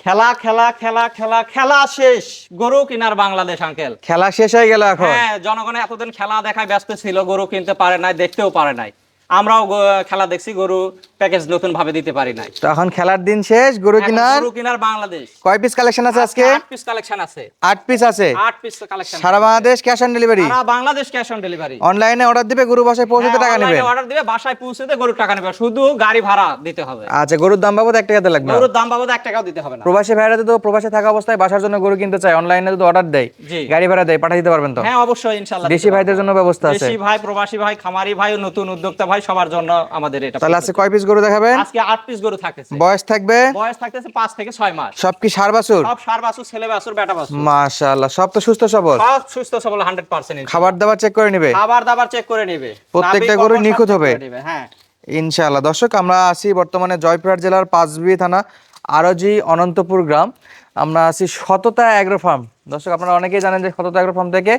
খেলা খেলা খেলা খেলা খেলা শেষ, গরু কিনার বাংলাদেশ আঙ্কেল। খেলা শেষ হয়ে গেল এখন। হ্যাঁ, জনগণ এতদিন খেলা দেখায় ব্যস্ত ছিল, গরু কিনতে পারে নাই, দেখতেও পারে নাই। আমরাও খেলা দেখছি, গরু প্যাকেজ নতুন ভাবে দিতে পারি নাই। তো এখন খেলার দিন শেষ, গরু এখন কিনার। গরু কিনার বাংলাদেশ। কয় পিস কালেকশন আছে আজকে? 8 পিস কালেকশন আছে। 8 পিস আছে। 8 পিস কালেকশন। সারা বাংলাদেশ ক্যাশ অন ডেলিভারি। সারা বাংলাদেশ ক্যাশ অন ডেলিভারি। অনলাইনে অর্ডার দিবে, গরু বাসায় পৌঁছাতে টাকা নেবে। অনলাইনে অর্ডার দিবে, বাসায় পৌঁছাতে গরুর টাকা নেবে, শুধু গাড়ি ভাড়া দিতে হবে। আচ্ছা, গরুর দাম বাবদ 1 টাকা দিতে লাগবে না। গরুর দাম বাবদ 1 টাকাও দিতে হবে না। প্রবাসী ভাইরা তো প্রবাসে থাকা অবস্থায় বাসার জন্য গরু কিনতে চায়, অনলাইনে যদি অর্ডার দেয়, গাড়ি ভাড়া দেয়, পাঠিয়ে দিতে পারবেন তো? হ্যাঁ, অবশ্যই ইনশাআল্লাহ। দেশি ভাইদের জন্য ব্যবস্থা আছে। দেশি ভাই, প্রবাসী ভাই, খামারি ভাই, নতুন উদ্যোক্তা ভাই, সবার জন্য আমাদের এটা। তাহলে আজকে কয় পিস গরু দেখাবেন? আজকে 8 পিস গরু থাকতেছে। বয়স থাকবে? বয়স থাকতেছে 5 থেকে 6 মাস। সব কি ষাঁড় বাছুর? সব ষাঁড় বাছুর, ছেলে বাছুর, বেটা বাছুর। মাশাআল্লাহ, সব তো সুস্থ সবল? সব সুস্থ সবল 100%। খাবার দাবার চেক করে নেবে? খাবার দাবার চেক করে নেবে, প্রত্যেকটা গরু নিখুঁত হবে। হ্যাঁ ইনশাআল্লাহ। দর্শক, আমরা আছি বর্তমানে জয়পুরহাট জেলার পাঁচবিবি থানা, আরজি অনন্তপুর গ্রাম। আমরা আছি সততা অ্যাগ্রো ফার্ম। দর্শক, আপনারা অনেকেই জানেন যে সততা অ্যাগ্রো ফার্ম থেকে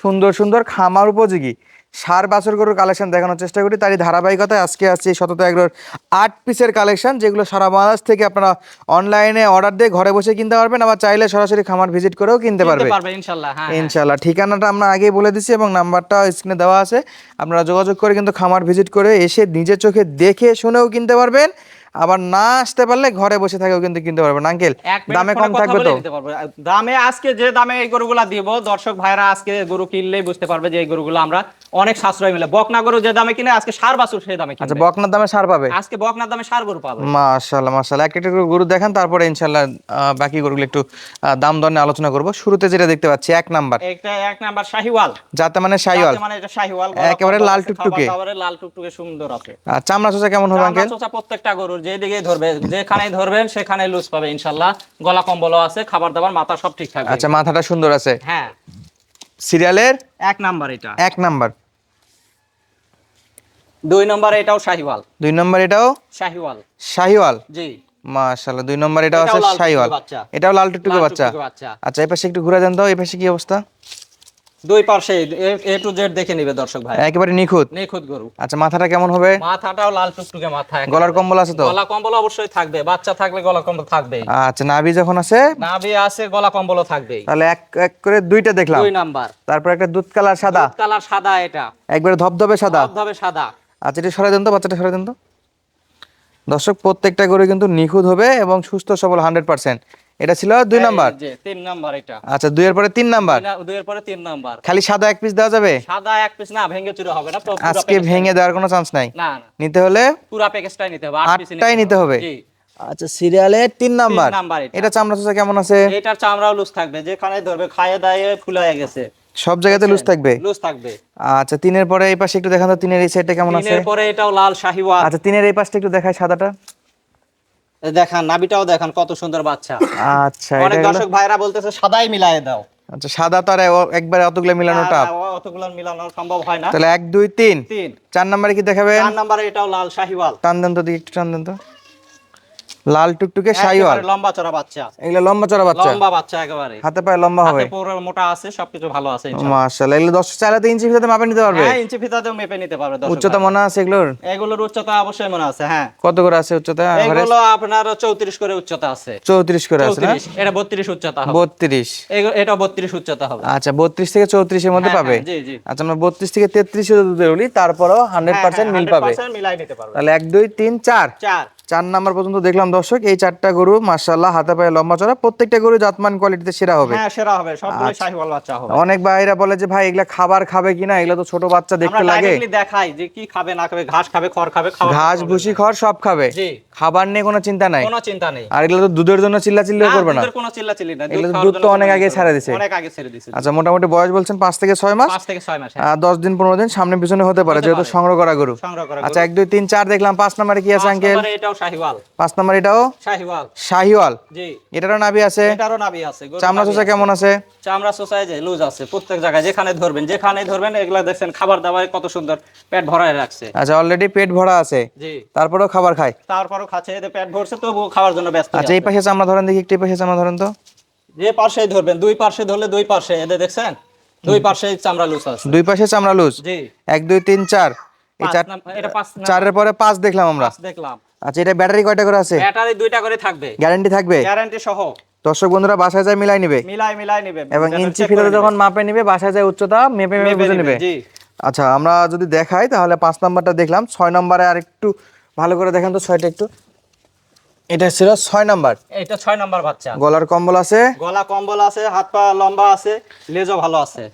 সুন্দর সুন্দর খামার উপযোগী ষাঁড় বাছুর গরুর কালেকশন দেখানোর চেষ্টা করি। তারই ধারাবাহিকতায় আজকে আসছি সততা অ্যাগ্রোর 8 পিসের কালেকশন, যেগুলো সারা বাংলাদেশ থেকে আপনারা অনলাইনে অর্ডার দিয়ে ঘরে বসে কিনতে পারবেন, আবার চাইলে সরাসরি খামার ভিজিট করেও কিনতে পারবেন ইনশাআল্লাহ। হ্যাঁ ইনশাআল্লাহ। ঠিকানাটা আমরা আগেই বলে দিচ্ছি এবং নাম্বারটা স্ক্রিনে দেওয়া আছে। আপনারা যোগাযোগ করে কিন্তু খামার ভিজিট করে এসে নিজের চোখে দেখে শুনেও কিনতে পারবেন, আবার না আসতে পারলে ঘরে বসে থাকেও কিন্তু কিনতে পারবেন। আঙ্কেল, দামে কম থাকবে তো? দামে আজকে যে দামে এই গরুগুলা দিব, দর্শক ভাইরা আজকে গরু কিনলেই বুঝতে পারবে যে এই গরুগুলো আমরা অনেক সাশ্রয় মিলে। বকনা গরু যে দামে কিনে, আজকে ষাঁড় বাছুর সেই দামে কিনবে। আচ্ছা, বকনার দামে ষাঁড় পাবে? আজকে বকনার দামে ষাঁড় গরু পাবে। মাশাআল্লাহ মাশাআল্লাহ। একটা একটা গরু দেখান, তারপরে ইনশাআল্লাহ বাকি গরুগুলো একটু দাম দর নিয়ে আলোচনা করব। শুরুতে যেটা দেখতে পাচ্ছি 1 নাম্বার, একটা 1 নাম্বার শাহিওয়াল। যাতে মানে শাহিওয়াল, মানে এটা শাহিওয়াল, একেবারে লাল টুকটুকে। একেবারে লাল টুকটুকে সুন্দর আছে। চামড়া চোচা কেমন হবে আঙ্কেল? চামড়া চোচা প্রত্যেকটা গরুর যেদিকে ধরবে, যেখানেই ধরবেন সেখানে লুজ পাবে ইনশাআল্লাহ। গলা কম্বলও আছে, খাবার দাবার, মাথা সব ঠিক থাকবে। আচ্ছা, মাথাটা সুন্দর আছে। হ্যাঁ, সিরিয়ালের 1 নাম্বার এটা। 1 নাম্বার। 2 নাম্বার এটাও শাহিওয়াল। 2 নাম্বার এটাও শাহিওয়াল। শাহিওয়াল, জি মাশাআল্লাহ। 2 নাম্বার এটাও আছে শাহিওয়াল, এটাও লাল টুকটুকে বাচ্চা। আচ্ছা, এই পাশে একটু ঘুরে দেন তো, এই পাশে কি অবস্থা? দুই পাশে এ টু জেড দেখে নিবে দর্শক ভাই, একেবারে নিখুঁত নিখুঁত গরু। আচ্ছা, মাথাটা কেমন হবে? মাথাটাও লাল টুকটুকে মাথা। গলার কম্বল আছে তো? গলা কম্বল অবশ্যই থাকবে, বাচ্চা থাকলে গলা কম্বল থাকবে। আচ্ছা, নাভি যখন আছে? নাভি আছে, গলা কম্বলও থাকবে। তাহলে এক এক করে দুইটা দেখলাম। 2 নাম্বার। তারপর একটা দুধ কালার সাদা। দুধ কালার সাদা, এটা একবারে ধবধবে সাদা। ধবধবে সাদা। আচ্ছা, এটা সরাই দেন তো, বাচ্চাটা সরাই দেন তো। দর্শক, প্রত্যেকটা গরু কিন্তু নিখুঁত হবে এবং সুস্থ সবল 100%। এটা ছিল 2 নাম্বার। জি 3 নাম্বার এটা। আচ্ছা, 2 এর পরে 3 নাম্বার। 2 এর পরে 3 নাম্বার। খালি সাদা 1 পিস দেওয়া যাবে? সাদা 1 পিস না, ভেঙে চুরে হবে না। আজকে ভেঙে দেওয়ার কোনো চান্স নাই? না না, নিতে হলে পুরো প্যাকেজটাই নিতে হবে, 8 পিস নিতে হবে। জি। আচ্ছা, সিরিয়ালে 3 নাম্বার। নাম্বার এটা চামড়া চোচা কেমন আছে? এটার চামড়াও লুজ থাকবে, যেখানে ধরবে খায়ে দায়ে ফুলায় গেছে, সব জায়গাতে লুজ থাকবে? লুজ থাকবে। আচ্ছা, 3 এর পরে এই পাশে একটু দেখান তো, 3 এর এই সাইডটা কেমন আছে? 3 এর পরে এটাও লাল শাহিওয়াল। আচ্ছা, 3 এর এই পাশটা একটু দেখাই, সাদাটা দেখান, নাভিটাও দেখান, কত সুন্দর বাচ্চা। আচ্ছা, অনেক দর্শক ভাইরা বলতেছে সাদাই মিলায়ে দাও। আচ্ছা, সাদা তো আর একবারে অতগুলো মিলানো টাফ। অতগুলো মিলানো সম্ভব হয় না। তাহলে 1 2 3 3 4 নম্বরে কি দেখাবেন? 4 নম্বরে এটাও লাল শাহিওয়াল। টান দেন তো, একটু টান দেন তো। লাল টুকটুকে শাহিওয়াল, লম্বা চড়া বাচ্চা। এগুলো লম্বা চড়া বাচ্চা? লম্বা বাচ্চা একেবারে, হাতে পায়ে লম্বা হবে, হাতে পুরো মোটা আছে, সবকিছু ভালো আছে ইনশাআল্লাহ। মাশাআল্লাহ। এগুলো 10 চাইলে তো ইঞ্চি ফিতাতে মাপে নিতে পারবে? হ্যাঁ, ইঞ্চি ফিতাতেও মেপে নিতে পারবে দর্শক। উচ্চতা মনে আছে এগুলোর? এগুলোর উচ্চতা অবশ্যই মনে আছে। হ্যাঁ, কত করে আছে উচ্চতা? এগুলো আপনার 34 করে উচ্চতা আছে। 34 করে আছে না? 34, এটা 32 উচ্চতা হবে। 32, এটা 32 উচ্চতা হবে। আচ্ছা, 32 থেকে 34 এর মধ্যে পাবে? জি জি। আচ্ছা, আমরা 32 থেকে 33 এর দুধের বলি, তারপরও 100% মিল পাবে। 100% মিলাই নিতে পারবে। তাহলে 1 2 3 4 4 নাম্বার পর্যন্ত দেখলাম দর্শক। এই 4টা গরু মাশাআল্লাহ হাতে পায়ে লম্বা চড়া, প্রত্যেকটা গরু জাতমান কোয়ালিটিতে সেরা হবে। হ্যাঁ, সেরা হবে, সবগুলো শাহিওয়াল বাচ্চা হবে। অনেক ভাইরা বলে যে ভাই এগুলা খাবার খাবে কিনা, এগুলা তো ছোট বাচ্চা দেখতে আমরা লাগে। ডাইরেক্টলি দেখাই যে কি খাবে না খাবে, ঘাস খাবে, খড় খাবে, খাওয়া ঘাস ভুসি খড় সব খাবে, জি। খাবার নিয়ে কোনো চিন্তা নাই? কোনো চিন্তা নেই। আর এগুলা তো দুধের জন্য চিল্লাচিল্লিও করবে না? দুধের কোনো চিল্লাচিল্লি না, এগুলা দুধ তো অনেক আগে ছেড়ে দিছে। অনেক আগে ছেড়ে দিছে। আচ্ছা, মোটামুটি বয়স বলছেন 5 থেকে 6 মাস? 5 থেকে 6 মাস। 10 দিন 15 দিন সামনে পিছনে হতে পারে, যেহেতু সংগ্রহ করা গরু। আচ্ছা, 1 2 3 4 দেখলাম। 5 নম্বরে কি আছে আঙ্কেল? 5 নম্বরে এটাও শাহিওয়াল। 5 নম্বরে এটাও শাহিওয়াল। শাহিওয়াল, জি। এটারও নাভি আছে? এটারও নাভি আছে। চামড়া চোচা কেমন আছে? চামড়া চোচায় যে লুজ আছে, প্রত্যেক জায়গায় যেখানে ধরবেন এগুলা দেখছেন, খাবার দাবার কত সুন্দর পেট ভরায় রাখছে। আচ্ছা, অলরেডি পেট ভরা আছে, জি। তারপরেও খাবার খায়? তারপরও খাচ্ছে, এতে পেট ভরছে তবু খাওয়ার জন্য ব্যস্ত। আচ্ছা, এই পাশে চামড়া ধরেন দেখি, একটু এই পাশে চামড়া ধরেন তো। যে পাশেই ধরবেন, দুই পাশে ধরলে দুই পাশে, এদের দেখছেন দুই পাশেই চামড়া লুজ আছে। দুই পাশে চামড়া লুজ? জি। 1 2 3 4, এই 5 4 এটা 5 4 এর পরে 5 দেখলাম আমরা। 5 দেখলাম। আচ্ছা, এটা ব্যাটারি কয়টা করে আছে? ব্যাটারি 2টা করে থাকবে, গ্যারান্টি থাকবে? গ্যারান্টি সহ। দর্শক বন্ধুরা বাসায় যায় মিলাই নিবে, মিলাই নিবে এবং ইঞ্চি ফিতে যখন মাপে নিবে বাসায় যায় উচ্চতা মেপে মেপে বুঝে নিবে। জি। আচ্ছা, আমরা যদি দেখাই তাহলে 5 নাম্বারটা দেখলাম, 6 নম্বরে আর একটু ভালো করে দেখেন তো 6টা একটু। এটা ছিল 6 নাম্বার। এটা 6 নাম্বার বাচ্চা। গলার কম্বল আছে, গলা কম্বল আছে, হাত পা লম্বা আছে, লেজও ভালো আছে,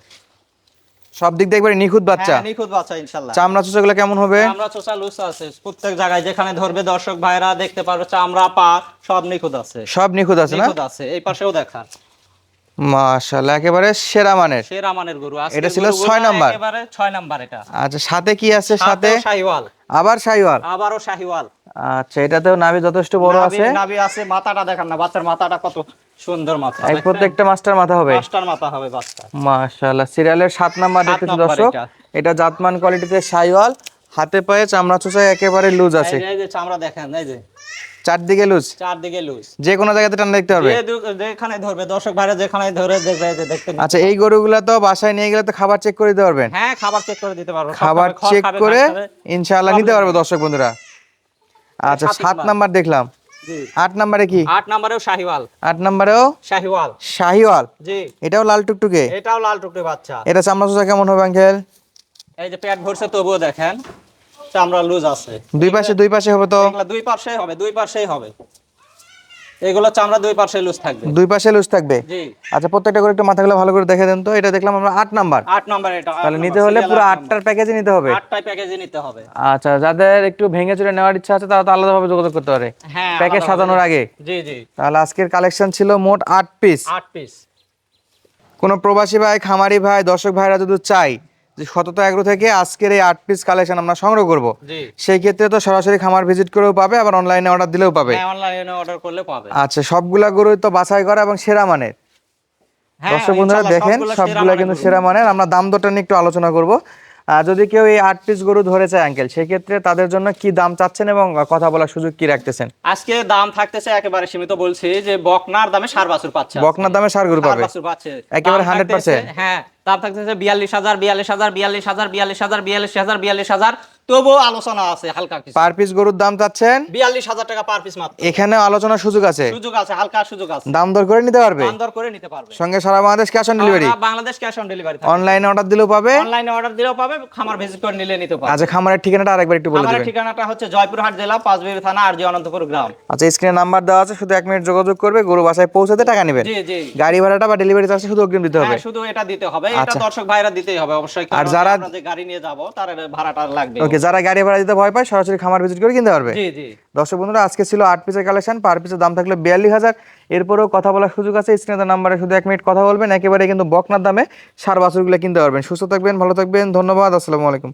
সব দিক দিয়ে একবারে নিখুঁত বাচ্চা। হ্যাঁ নিখুঁত বাচ্চা ইনশাআল্লাহ। চামড়া চোষাগুলো কেমন হবে? চামড়া চোষা লুজ আছে, প্রত্যেক জায়গায় যেখানে ধরবে দর্শক ভাইরা দেখতে পারবে চামড়া পা সব নিখুঁত আছে, সব নিখুঁত আছে না? নিখুঁত আছে। এই পাশেও দেখান, মাশাআল্লাহ একেবারে সেরা মানের। সেরা মানের গরু। আজকে এটা ছিল গরুগুলো 6 নাম্বার, একেবারে 6 নাম্বার এটা। আচ্ছা সাথে কি আছে? সাথে শাহিওয়াল, আবার শাহিওয়াল, আবারও শাহিওয়াল। আচ্ছা এটাতেও নাভি যথেষ্ট বড় আছে। নাভি আছে, মাথাটা দেখান না, বাচ্চার মাথাটা কত সুন্দর মাথা, এক প্রত্যেকটা মাস্টার মাথা হবে, মাস্টার মাথা হবে বাচ্চা। মাশাআল্লাহ। সিরিয়ালের 7 নাম্বার 7 দেখতেছি নাম্বার দর্শক, এটা। এটা জাতমান কোয়ালিটিতে শাহিওয়াল, হাতে পায়ে চামড়া চোষায় একেবারে লুজ আছে, এই যে চামড়া দেখেন, এই যে চারদিকে লুজ, চারদিকে লুজ, যে কোনো জায়গাতে টান দেখতে পারবে। যেখানে ধরবে দর্শক ভাইরা যেখানে ধরে দেখবে, এই যে দেখতে। আচ্ছা, এই গরুগুলা তো বাসায় নিয়ে গেলে তো খাবার চেক করে দিতে পারবেন? হ্যাঁ খাবার চেক করে দিতে পারবো, খাবার খড় চেক খাবে, করে ঘাস খাবে, ইনশাআল্লাহ নিতে পারবে দর্শক বন্ধুরা। আচ্ছা 7 নাম্বার দেখলাম, জি। 8 নাম্বারে কি? 8 নম্বরেও শাহিওয়াল, 8 নাম্বারেও শাহিওয়াল, শাহিওয়াল, জি। এটাও লাল টুকটুকে, এটাও লাল টুকটুকে বাচ্চা। এটা চামড়া চোষা কেমন হবে আঙ্কেল? এই যে পেট ভরছে তবুও দেখেন চামড়া লুজ আছে। দুই পাশে হবে তো? এগুলা দুই পাশেই হবে, দুই পাশেই হবে, এগুলো চামড়া দুই পাশে লুজ থাকবে, দুই পাশে লুজ থাকবে। জি। আচ্ছা, প্রত্যেকটা করে একটু মাথাগুলো ভালো করে দেখে দেন তো। এটা দেখলাম আমরা 8 নাম্বার, 8 নম্বর এটা। তাহলে নিতে হলে পুরো 8টার প্যাকেজে নিতে হবে। 8টাই প্যাকেজে নিতে হবে। আচ্ছা, যাদের একটু ভেঙে চুরে নেওয়ার ইচ্ছা আছে তারা তো আলাদাভাবে যোগাযোগ করতে পারে হ্যাঁ প্যাকেজ আলাদা সাজানোর হবে। আগে। জি জি, তাহলে আজকের কালেকশন ছিল মোট 8 পিস। 8 পিস। কোনো প্রবাসী ভাই, খামারি ভাই, দর্শক ভাইরা যদি চাই যে সততা এগ্রো থেকে আজকের এই 8 পিস কালেকশন আমরা সংগ্রহ করব, জি। সেই ক্ষেত্রে তো সরাসরি খামার ভিজিট করেও পাবে, আবার অনলাইনে অর্ডার দিলেও পাবে। হ্যাঁ অনলাইনে অর্ডার করলে পাবে। আচ্ছা, সবগুলা গরুই তো বাছাই করা এবং সেরা মানের। হ্যাঁ দর্শক বন্ধুরা ইনশাআল্লাহ দেখেন সবগুলো সবগুলা মানের কিন্তু গরু। সেরা মানের। আমরা দাম দরটা নিয়ে একটু আলোচনা করব। যদি কেউ এই 8 পিস গরু ধরে চায় আঙ্কেল, সেই ক্ষেত্রে তাদের জন্য কি দাম চাচ্ছেন এবং কথা বলার সুযোগ কি রাখতেছেন? আজকে দাম থাকতেছে একেবারে সীমিত, বলছি যে বকনার দামে ষাঁড় বাছুর পাচ্ছে, বকনার দামে ষাঁড় গরু পাবে একেবারে 100%। হ্যাঁ দাম থাকতেছে 42,000, 42,000, 42,000, 42,000, 42,000, 42,000, তবুও আলোচনা আছে হালকা কিছু। পার পিস গরুর দাম চাচ্ছেন 42,000 টাকা পার পিস মাত্র। এখানে আলোচনার সুযোগ আছে, সুযোগ আছে, হালকা সুযোগ আছে, দাম দর করে নিতে পারবে, দাম দর করে নিতে পারবে। সঙ্গে সারা বাংলাদেশ ক্যাশ অন ডেলিভারি, সারা বাংলাদেশ ক্যাশ অন ডেলিভারি, অনলাইনে অর্ডার দিলেও পাবে, অনলাইনে অর্ডার দিলেও পাবে, খামার ভিজিট করে নিলে নিতে পারবে। আচ্ছা, খামারের ঠিকানাটা আরেকবার একটু বলে আমার দিবেন। ঠিকানাটা হচ্ছে জয়পুরহাট জেলা, পাঁচবিবি থানা, আরজি অনন্তপুর গ্রাম। আচ্ছা, স্ক্রিনে নাম্বার দেওয়া আছে, শুধু 1 মিনিট যোগাযোগ করবে, গরু বাসায় পৌঁছাতে টাকা নেবেন। জি জি, গাড়ি ভাড়াটা বা ডেলিভারি চার্জ শুধু অগ্রিম দিতে হবে। হ্যাঁ শুধু এটা দিতে হবে, এটা আচ্ছা। দর্শক ভাইরা দিতেই হবে অবশ্যই, আর কারণ যারা- আমরা যে গাড়ি নিয়ে যাব তার ভাড়াটা লাগবে। ওকে, যারা গাড়ি ভাড়া দিতে ভয় পায় সরাসরি খামার ভিজিট করে কিনতে পারবে। জি জি, দর্শক বন্ধুরা আজকে ছিল 8 পিসের কালেকশন, পার পিসের দাম থাকলে 42,000। এরপরেও কথা বলার সুযোগ আছে, স্ক্রিনের নাম্বারে শুধু 1 মিনিট কথা বলবেন, একেবারে কিন্তু বকনার দামে ষাঁড় বাছুরগুলো কিনতে পারবেন। সুস্থ থাকবেন, ভালো থাকবেন, ধন্যবাদ, আসসালামু আলাইকুম।